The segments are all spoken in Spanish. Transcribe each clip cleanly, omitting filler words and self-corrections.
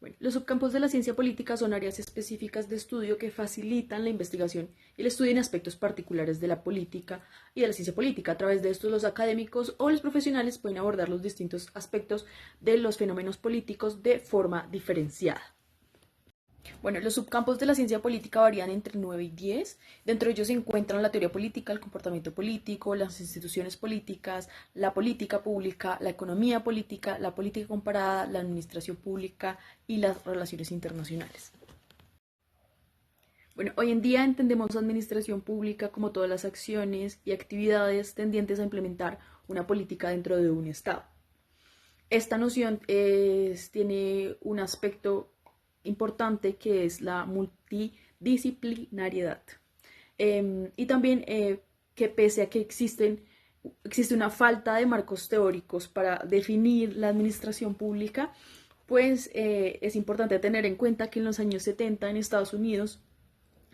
Bueno, los subcampos de la ciencia política son áreas específicas de estudio que facilitan la investigación y el estudio en aspectos particulares de la política y de la ciencia política. A través de estos, los académicos o los profesionales pueden abordar los distintos aspectos de los fenómenos políticos de forma diferenciada. Bueno, los subcampos de la ciencia política varían entre 9 y 10. Dentro de ellos se encuentran la teoría política, el comportamiento político, las instituciones políticas, la política pública, la economía política, la política comparada, la administración pública y las relaciones internacionales. Bueno, hoy en día entendemos administración pública como todas las acciones y actividades tendientes a implementar una política dentro de un Estado. Esta noción tiene un aspecto importante que es la multidisciplinariedad. Y también que pese a que existe una falta de marcos teóricos para definir la administración pública, pues es importante tener en cuenta que en los años 70 en Estados Unidos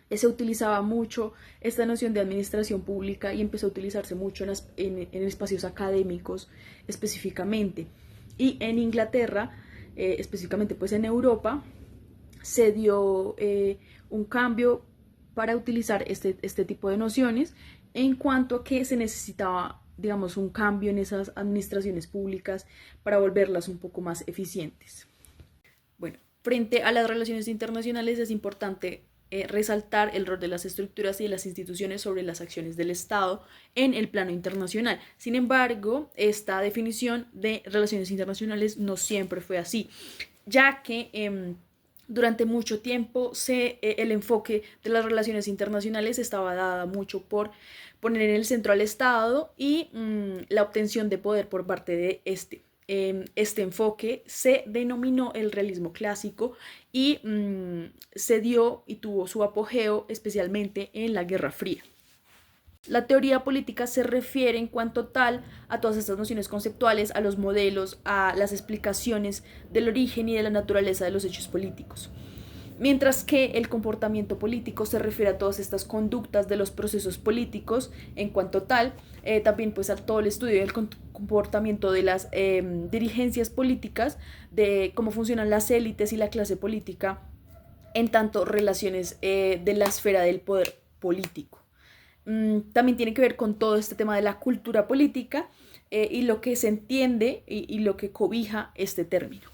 se utilizaba mucho esta noción de administración pública y empezó a utilizarse mucho en espacios académicos específicamente. Y en Inglaterra, específicamente pues en Europa, se dio un cambio para utilizar este tipo de nociones en cuanto a que se necesitaba, digamos, un cambio en esas administraciones públicas para volverlas un poco más eficientes. Bueno, frente a las relaciones internacionales es importante resaltar el rol de las estructuras y de las instituciones sobre las acciones del Estado en el plano internacional. Sin embargo, esta definición de relaciones internacionales no siempre fue así, ya que durante mucho tiempo el enfoque de las relaciones internacionales estaba dada mucho por poner en el centro al Estado y la obtención de poder por parte de este. Este enfoque se denominó el realismo clásico y se dio y tuvo su apogeo especialmente en la Guerra Fría. La teoría política se refiere en cuanto tal a todas estas nociones conceptuales, a los modelos, a las explicaciones del origen y de la naturaleza de los hechos políticos. Mientras que el comportamiento político se refiere a todas estas conductas de los procesos políticos en cuanto tal, también pues a todo el estudio del comportamiento de las dirigencias políticas, de cómo funcionan las élites y la clase política en tanto relaciones de la esfera del poder político. También tiene que ver con todo este tema de la cultura política y lo que se entiende y lo que cobija este término.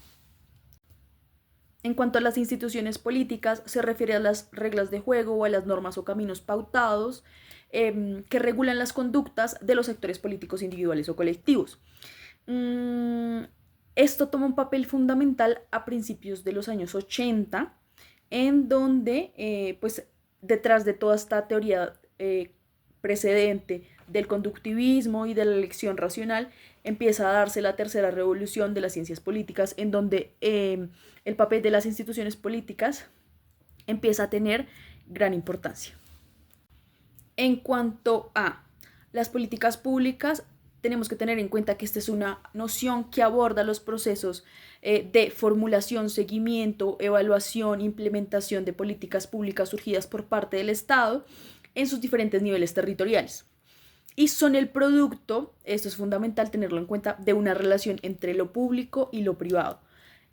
En cuanto a las instituciones políticas, se refiere a las reglas de juego o a las normas o caminos pautados que regulan las conductas de los actores políticos individuales o colectivos. Esto toma un papel fundamental a principios de los años 80, en donde, pues, detrás de toda esta teoría precedente del conductivismo y de la elección racional, empieza a darse la tercera revolución de las ciencias políticas, en donde el papel de las instituciones políticas empieza a tener gran importancia. En cuanto a las políticas públicas, tenemos que tener en cuenta que esta es una noción que aborda los procesos de formulación, seguimiento, evaluación, implementación de políticas públicas surgidas por parte del Estado en sus diferentes niveles territoriales. Y son el producto, esto es fundamental tenerlo en cuenta, de una relación entre lo público y lo privado.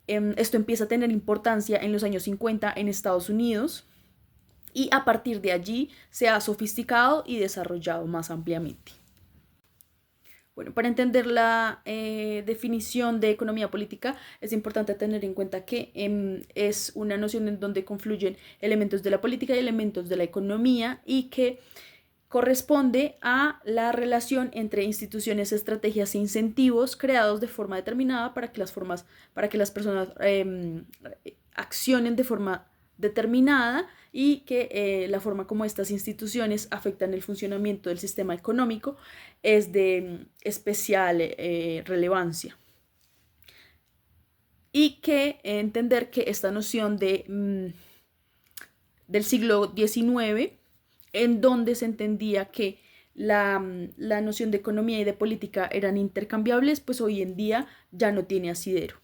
Esto empieza a tener importancia en los años 50 en Estados Unidos y a partir de allí se ha sofisticado y desarrollado más ampliamente. Bueno, para entender la definición de economía política es importante tener en cuenta que es una noción en donde confluyen elementos de la política y elementos de la economía y que corresponde a la relación entre instituciones, estrategias e incentivos creados de forma determinada para que las personas accionen de forma determinada y que la forma como estas instituciones afectan el funcionamiento del sistema económico es de especial relevancia. Y que entender que esta noción del siglo XIX, en donde se entendía que la noción de economía y de política eran intercambiables, pues hoy en día ya no tiene asidero.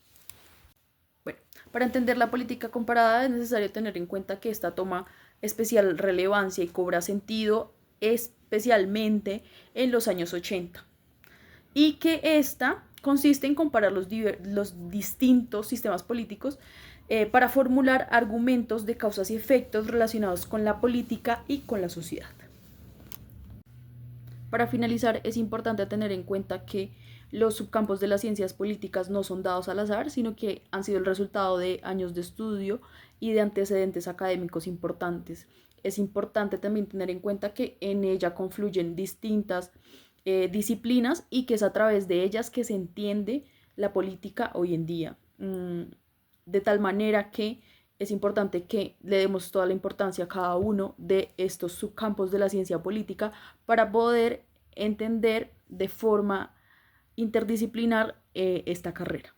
Bueno, para entender la política comparada es necesario tener en cuenta que esta toma especial relevancia y cobra sentido especialmente en los años 80 y que esta consiste en comparar los distintos sistemas políticos para formular argumentos de causas y efectos relacionados con la política y con la sociedad. Para finalizar, es importante tener en cuenta que los subcampos de las ciencias políticas no son dados al azar, sino que han sido el resultado de años de estudio y de antecedentes académicos importantes. Es importante también tener en cuenta que en ella confluyen distintas disciplinas y que es a través de ellas que se entiende la política hoy en día. De tal manera que es importante que le demos toda la importancia a cada uno de estos subcampos de la ciencia política para poder entender de forma interdisciplinar esta carrera.